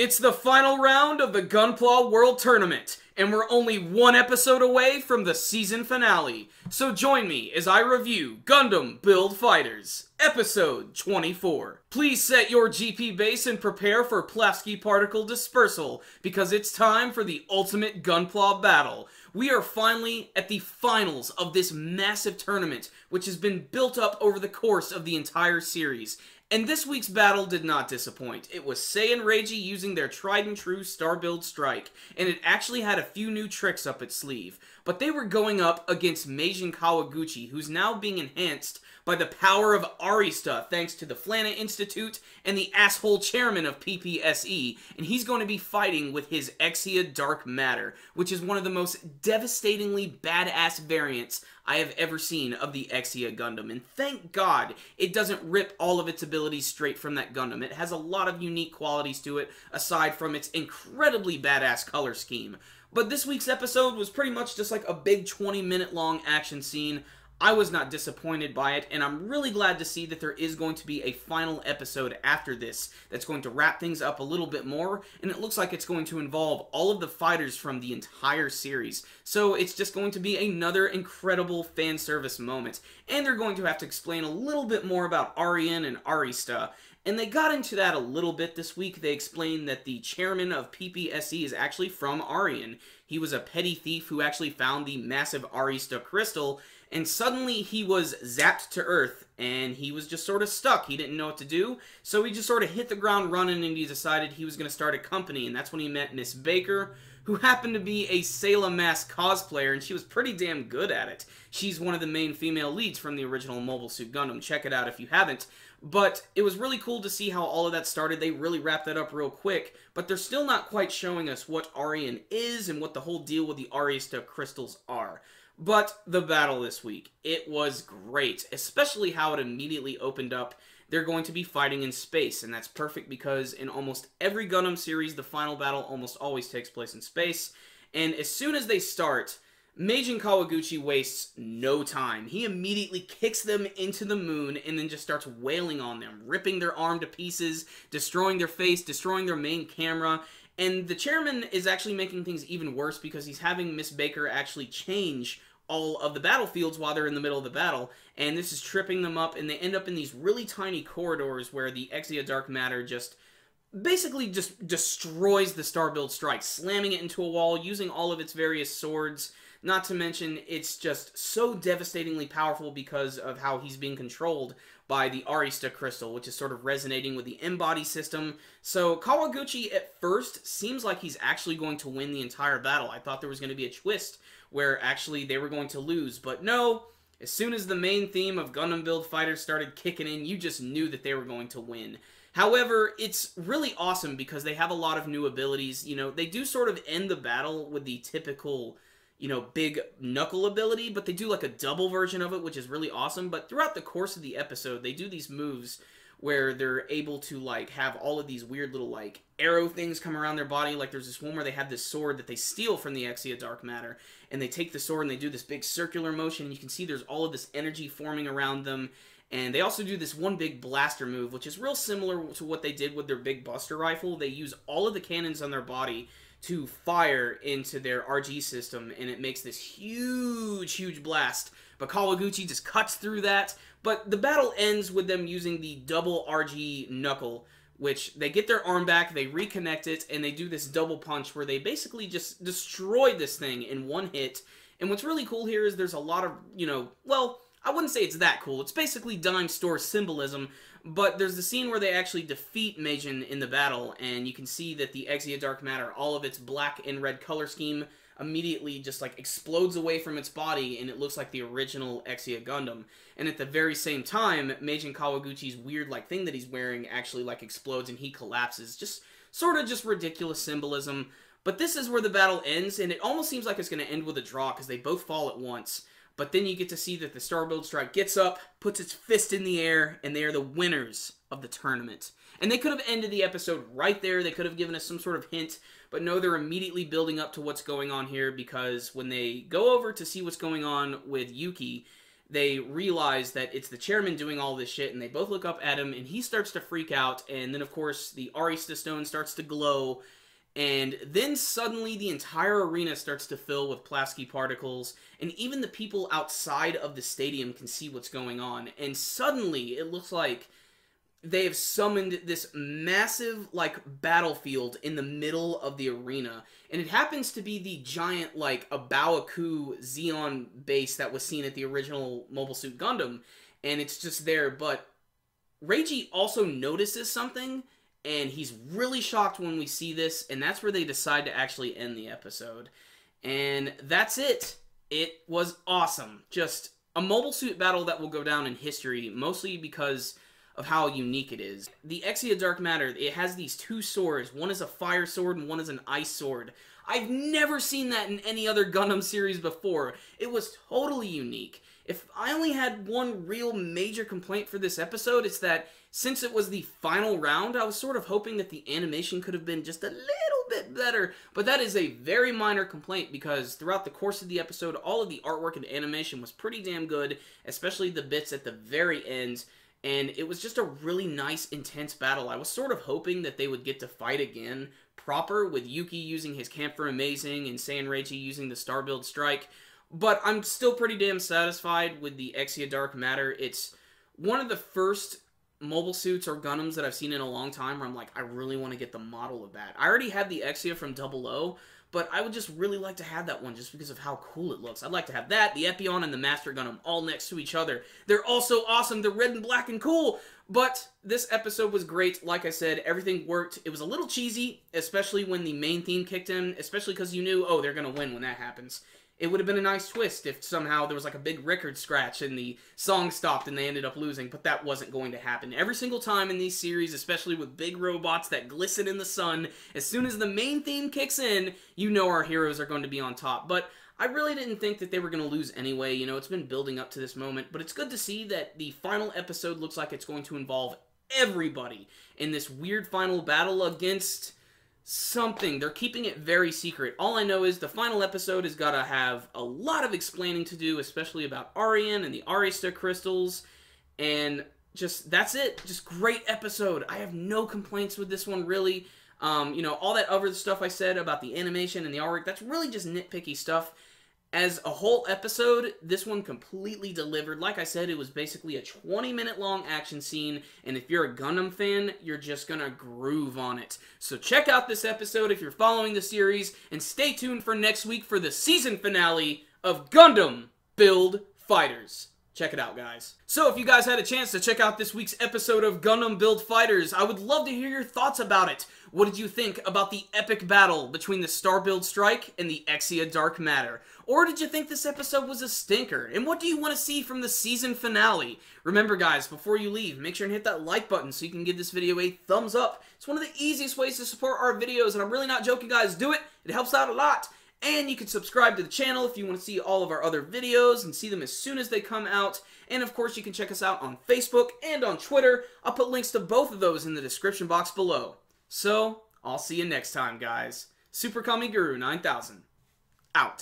It's the final round of the Gunpla World Tournament, and we're only one episode away from the season finale. So join me as I review Gundam Build Fighters, Episode 24. Please set your GP base and prepare for Plavsky particle dispersal, because it's time for the ultimate Gunpla battle. We are finally at the finals of this massive tournament, which has been built up over the course of the entire series. And this week's battle did not disappoint. It was Sei and Reiji using their tried and true Star Build strike, and it actually had a few new tricks up its sleeve. But they were going up against Meijin Kawaguchi, who's now being enhanced by the power of Arista, thanks to the Flana Institute and the asshole chairman of PPSE, and he's going to be fighting with his Exia Dark Matter, which is one of the most devastatingly badass variants I have ever seen of the Exia Gundam, and thank God it doesn't rip all of its abilities straight from that Gundam. It has a lot of unique qualities to it, aside from its incredibly badass color scheme. But this week's episode was pretty much just like a big 20-minute long action scene. I was not disappointed by it, and I'm really glad to see that there is going to be a final episode after this that's going to wrap things up a little bit more, and it looks like it's going to involve all of the fighters from the entire series. So it's just going to be another incredible fan service moment, and they're going to have to explain a little bit more about Arien and Arista. And they got into that a little bit this week. They explained that the chairman of PPSE is actually from Arien. He was a petty thief who actually found the massive Arista crystal, and suddenly he was zapped to Earth, and he was just sort of stuck. He didn't know what to do, so he just sort of hit the ground running, and he decided he was going to start a company, and that's when he met Miss Baker, who happened to be a Sailor Mask cosplayer, and she was pretty damn good at it. She's one of the main female leads from the original Mobile Suit Gundam. Check it out if you haven't. But it was really cool to see how all of that started. They really wrapped that up real quick, but they're still not quite showing us what Arien is and what the whole deal with the Arista crystals are. But the battle this week, it was great, especially how it immediately opened up. They're going to be fighting in space, and that's perfect because in almost every Gundam series, the final battle almost always takes place in space. And as soon as they start, Meijin Kawaguchi wastes no time. He immediately kicks them into the moon and then just starts wailing on them, ripping their arm to pieces, destroying their face, destroying their main camera. And the chairman is actually making things even worse because he's having Miss Baker actually change all of the battlefields while they're in the middle of the battle, and this is tripping them up, and they end up in these really tiny corridors where the Exia Dark Matter just basically just destroys the Star Build strike, slamming it into a wall, using all of its various swords. Not to mention, it's just so devastatingly powerful because of how he's being controlled by the Arista crystal, which is sort of resonating with the M-body system. So Kawaguchi at first seems like he's actually going to win the entire battle. I thought there was going to be a twist where actually they were going to lose, but no. As soon as the main theme of Gundam Build Fighters started kicking in, you just knew that they were going to win. However, it's really awesome because they have a lot of new abilities. You know, they do sort of end the battle with the typical, you know, big knuckle ability, but they do like a double version of it, which is really awesome. But throughout the course of the episode, they do these moves where they're able to, like, have all of these weird little, like, arrow things come around their body. Like, there's this one where they have this sword that they steal from the Exia Dark Matter, and they take the sword and they do this big circular motion, and you can see there's all of this energy forming around them. And they also do this one big blaster move, which is real similar to what they did with their big Buster Rifle. They use all of the cannons on their body to fire into their RG system, and it makes this huge, huge blast. But Kawaguchi just cuts through that. But the battle ends with them using the double RG knuckle, which they get their arm back, they reconnect it, and they do this double punch where they basically just destroy this thing in one hit. And what's really cool here is there's a lot of, you know, well, I wouldn't say it's that cool. It's basically dime store symbolism, but there's the scene where they actually defeat Meijin in the battle, and you can see that the Exia Dark Matter, all of its black and red color scheme, immediately just like explodes away from its body, and it looks like the original Exia Gundam. And at the very same time, Meijin Kawaguchi's weird like thing that he's wearing actually like explodes and he collapses. Just sort of just ridiculous symbolism. But this is where the battle ends, and it almost seems like it's going to end with a draw because they both fall at once. But then you get to see that the Star Build Strike gets up, puts its fist in the air, and they are the winners of the tournament. And they could have ended the episode right there. They could have given us some sort of hint. But no, they're immediately building up to what's going on here, because when they go over to see what's going on with Yuki, they realize that it's the chairman doing all this shit, and they both look up at him, and he starts to freak out, and then, of course, the Arista Stone starts to glow, and then suddenly the entire arena starts to fill with Plavsky particles, and even the people outside of the stadium can see what's going on, and suddenly it looks like they have summoned this massive, like, battlefield in the middle of the arena. And it happens to be the giant, like, Abaoku Xeon base that was seen at the original Mobile Suit Gundam. And it's just there. But Reiji also notices something, and he's really shocked when we see this. And that's where they decide to actually end the episode. And that's it. It was awesome. Just a Mobile Suit battle that will go down in history, mostly because of how unique it is. The Exia Dark Matter, it has these two swords. One is a fire sword and one is an ice sword. I've never seen that in any other Gundam series before. It was totally unique. If I only had one real major complaint for this episode, it's that since it was the final round, I was sort of hoping that the animation could have been just a little bit better. But that is a very minor complaint because throughout the course of the episode, all of the artwork and animation was pretty damn good, especially the bits at the very end. And it was just a really nice, intense battle. I was sort of hoping that they would get to fight again proper, with Yuki using his Camphor Amazing and Saiyan Reiji using the Star Build Strike. But I'm still pretty damn satisfied with the Exia Dark Matter. It's one of the first mobile suits or Gundams that I've seen in a long time where I'm like, I really want to get the model of that. I already had the Exia from 00, but I would just really like to have that one just because of how cool it looks. I'd like to have that, the Epion, and the Master Gundam all next to each other. They're all so awesome. They're red and black and cool. But this episode was great. Like I said, everything worked. It was a little cheesy, especially when the main theme kicked in, especially because you knew, oh, they're going to win when that happens. It would have been a nice twist if somehow there was like a big record scratch and the song stopped and they ended up losing, but that wasn't going to happen. Every single time in these series, especially with big robots that glisten in the sun, as soon as the main theme kicks in, you know our heroes are going to be on top. But I really didn't think that they were going to lose anyway. You know, it's been building up to this moment, but it's good to see that the final episode looks like it's going to involve everybody in this weird final battle against something. They're keeping it very secret. All I know is the final episode has got to have a lot of explaining to do, especially about Aryan and the Arista crystals, and just, that's it. Just great episode. I have no complaints with this one, really. You know, all that other stuff I said about the animation and the artwork, that's really just nitpicky stuff. As a whole episode, this one completely delivered. Like I said, it was basically a 20-minute long action scene, and if you're a Gundam fan, you're just gonna groove on it. So check out this episode if you're following the series, and stay tuned for next week for the season finale of Gundam Build Fighters. Check it out, guys. So if you guys had a chance to check out this week's episode of Gundam Build Fighters, I would love to hear your thoughts about it. What did you think about the epic battle between the Star Build Strike and the Exia Dark Matter? Or did you think this episode was a stinker? And what do you want to see from the season finale? Remember, guys, before you leave, make sure and hit that like button so you can give this video a thumbs up. It's one of the easiest ways to support our videos, and I'm really not joking, guys. Do it. It helps out a lot. And you can subscribe to the channel if you want to see all of our other videos and see them as soon as they come out. And of course, you can check us out on Facebook and on Twitter. I'll put links to both of those in the description box below. So, I'll see you next time, guys. Super Kami Guru 9000, out.